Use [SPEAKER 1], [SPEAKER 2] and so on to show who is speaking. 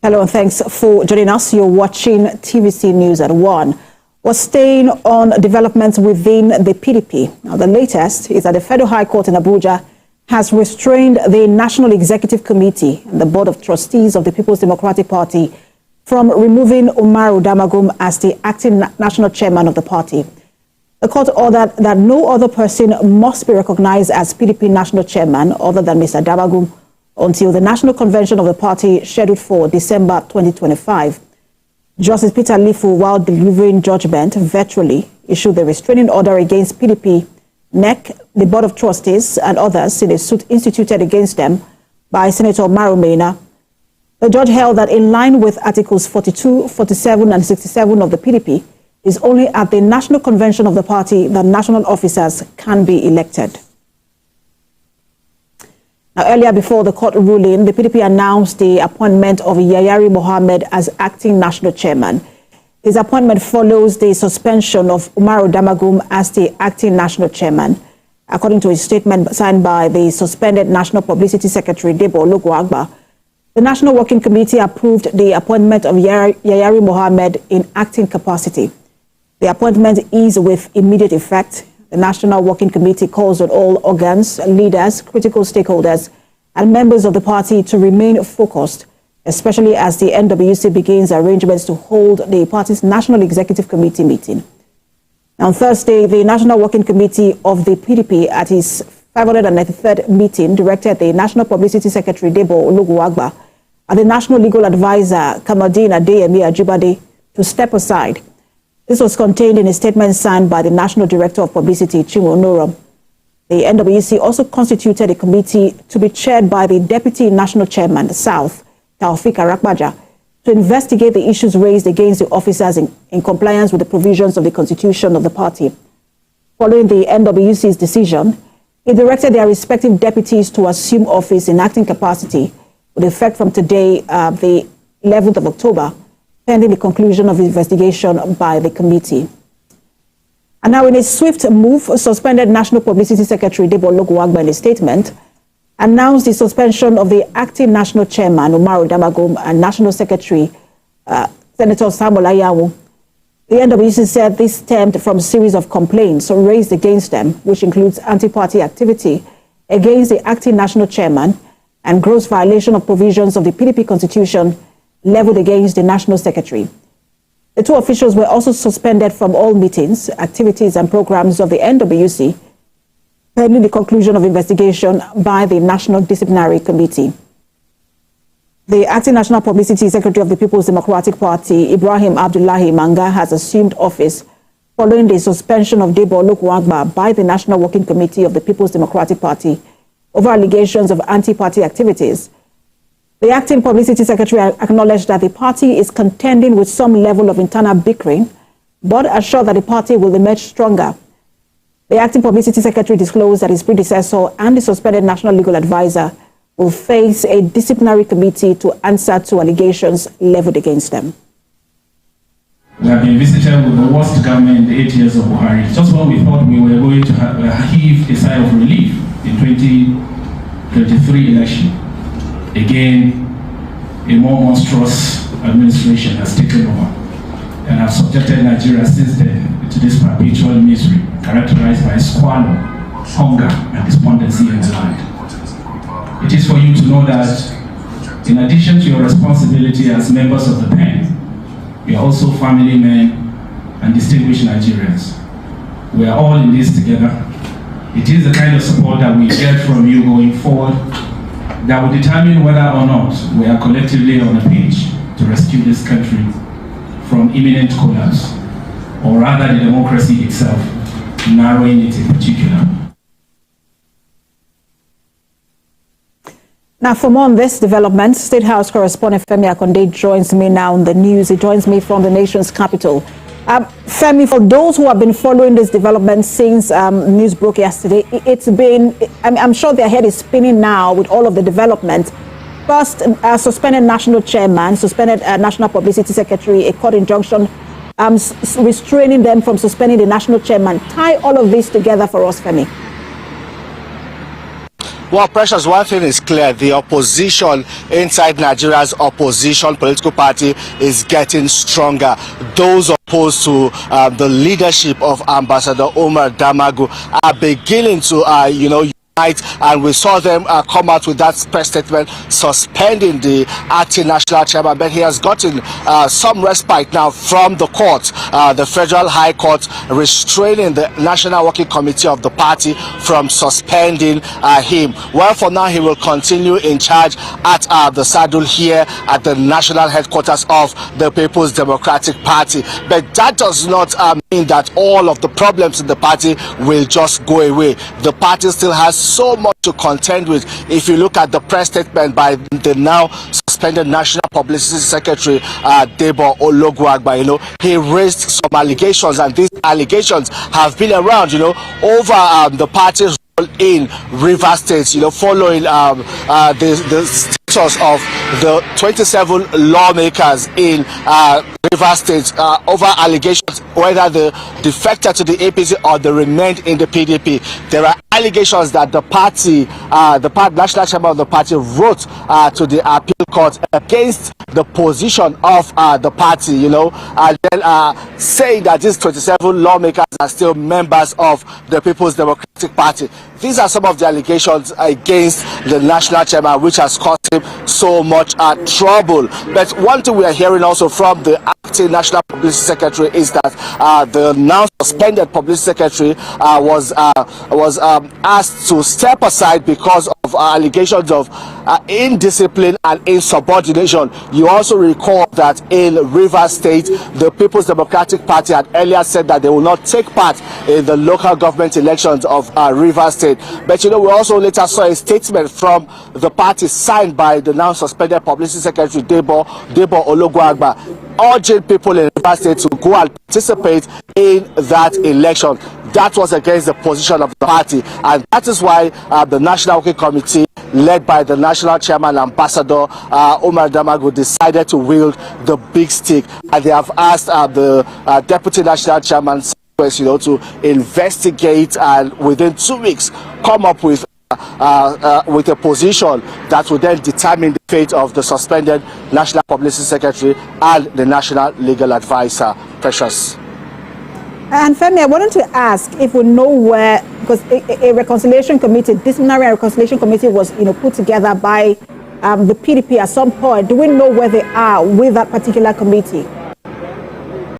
[SPEAKER 1] Hello and thanks for joining us. You're watching TVC News at 1. We're staying on developments within the PDP. Now, the latest is that the Federal High Court in Abuja has restrained the National Executive Committee and the Board of Trustees of the People's Democratic Party from removing Damagun as the acting national chairman of the party. The court ordered that no other person must be recognized as PDP national chairman other than Mr. Damagun until the national convention of the party scheduled for December 2025. Justice Peter Lifu, while delivering judgment virtually, issued the restraining order against PDP, NEC, the Board of Trustees, and others in a suit instituted against them by Senator Marumena. The judge held that in line with Articles 42, 47, and 67 of the PDP, is only at the national convention of the party that national officers can be elected. Now, earlier before the court ruling, the PDP announced the appointment of Yayari Mohammed as acting national chairman. His appointment follows the suspension of Damagun as the acting national chairman. According to a statement signed by the suspended National Publicity Secretary, Debo Oluguagba, the National Working Committee approved the appointment of Yayari Mohammed in acting capacity. The appointment is with immediate effect. The National Working Committee calls on all organs, leaders, critical stakeholders, and members of the party to remain focused, especially as the NWC begins arrangements to hold the party's National Executive Committee meeting. Now, on Thursday, the National Working Committee of the PDP at its 593rd meeting directed the National Publicity Secretary Debo Oluguagba and the National Legal Advisor Kamaldeen Adeyemi Ajibade to step aside. This was contained in a statement signed by the National Director of Publicity, Chinwo Onorom. The NWC also constituted a committee to be chaired by the Deputy National Chairman, South, Taufik Arakbaja, to investigate the issues raised against the officers in compliance with the provisions of the constitution of the party. Following the NWC's decision, it directed their respective deputies to assume office in acting capacity with effect from today, the 11th of October, pending the conclusion of the investigation by the committee. And now, in a swift move, suspended National Publicity Secretary Debo Oluguagba in a statement announced the suspension of the acting national chairman, Damagun, and National Secretary, Senator Samuel Ayawu. The NWC said this stemmed from a series of complaints raised against them, which includes anti-party activity against the acting national chairman and gross violation of provisions of the PDP constitution leveled against the national secretary. The two officials were also suspended from all meetings, activities, and programs of the NWC, pending the conclusion of investigation by the National Disciplinary Committee. The acting National Publicity Secretary of the People's Democratic Party, Ibrahim Abdullahi Manga, has assumed office following the suspension of Debo Oluguagba by the National Working Committee of the People's Democratic Party over allegations of anti-party activities. The acting publicity secretary acknowledged that the party is contending with some level of internal bickering, but assured that the party will emerge stronger. The acting publicity secretary disclosed that his predecessor and the suspended national legal advisor will face a disciplinary committee to answer to allegations leveled against them.
[SPEAKER 2] We have been visited with the worst government in the 8 years of Buhari. Just when we thought we were going to heave a sigh of relief in 2023 election, again, a more monstrous administration has taken over and has subjected Nigeria since then to this perpetual misery characterized by squalor, hunger, and despondency in the land. It is for you to know that in addition to your responsibility as members of the pen, you are also family men and distinguished Nigerians. We are all in this together. It is the kind of support that we get from you going forward that will determine whether or not we are collectively on a page to rescue this country from imminent collapse, or rather the democracy itself, narrowing it in particular.
[SPEAKER 1] Now, for more on this development, State House correspondent Femi Akonde joins me now on the news. He joins me from the nation's capital. Femi, for those who have been following this development since news broke yesterday, it's been, I'm sure their head is spinning now with all of the development. First, suspended national chairman, suspended national publicity secretary, a court injunction restraining them from suspending the national chairman. Tie all of this together for us, Femi.
[SPEAKER 3] Well, Precious, one thing is clear. The opposition inside Nigeria's opposition political party is getting stronger. Those opposed to the leadership of Ambassador Umar Damagun are beginning to, and we saw them come out with that press statement suspending the acting national chairman, but he has gotten some respite now from the court, the Federal High Court, restraining the National Working Committee of the party from suspending him. Well, for now, he will continue in charge at the saddle here at the national headquarters of the People's Democratic Party. But that does not mean that all of the problems in the party will just go away. The party still has so much to contend with. If you look at the press statement by the now suspended National Publicity Secretary Debo Ologunagba, he raised some allegations, and these allegations have been around, over the party's role in Rivers State, following the status of the 27 lawmakers in Rivers State over allegations whether they defected to the APC or they remained in the PDP. There are allegations that the party, national chairman of the party, wrote to the appeal court against the position of the party, and then saying that these 27 lawmakers are still members of the People's Democratic Party. These are some of the allegations against the national chairman, which has caused him so much trouble. But one thing we are hearing also from the acting National Publicity Secretary is that the now suspended Publicity Secretary was asked to step aside because of allegations of indiscipline and insubordination. You also recall that in Rivers State, the People's Democratic Party had earlier said that they will not take part in the local government elections of Rivers State. But we also later saw a statement from the party signed by the now suspended Publicity Secretary Debo Ologunagba, urging people in Rivers State to go and participate in that election. That was against the position of the party, and that is why the National Working Committee, led by the national chairman, Ambassador Umar Damagun, decided to wield the big stick, and they have asked the deputy national chairman to investigate and within 2 weeks come up with a position that will then determine the fate of the suspended National Publicity Secretary and the National Legal Advisor. Precious.
[SPEAKER 1] And Femi, I wanted to ask if we know where, because a reconciliation committee, disciplinary reconciliation committee was put together by the PDP at some point. Do we know where they are with that particular committee?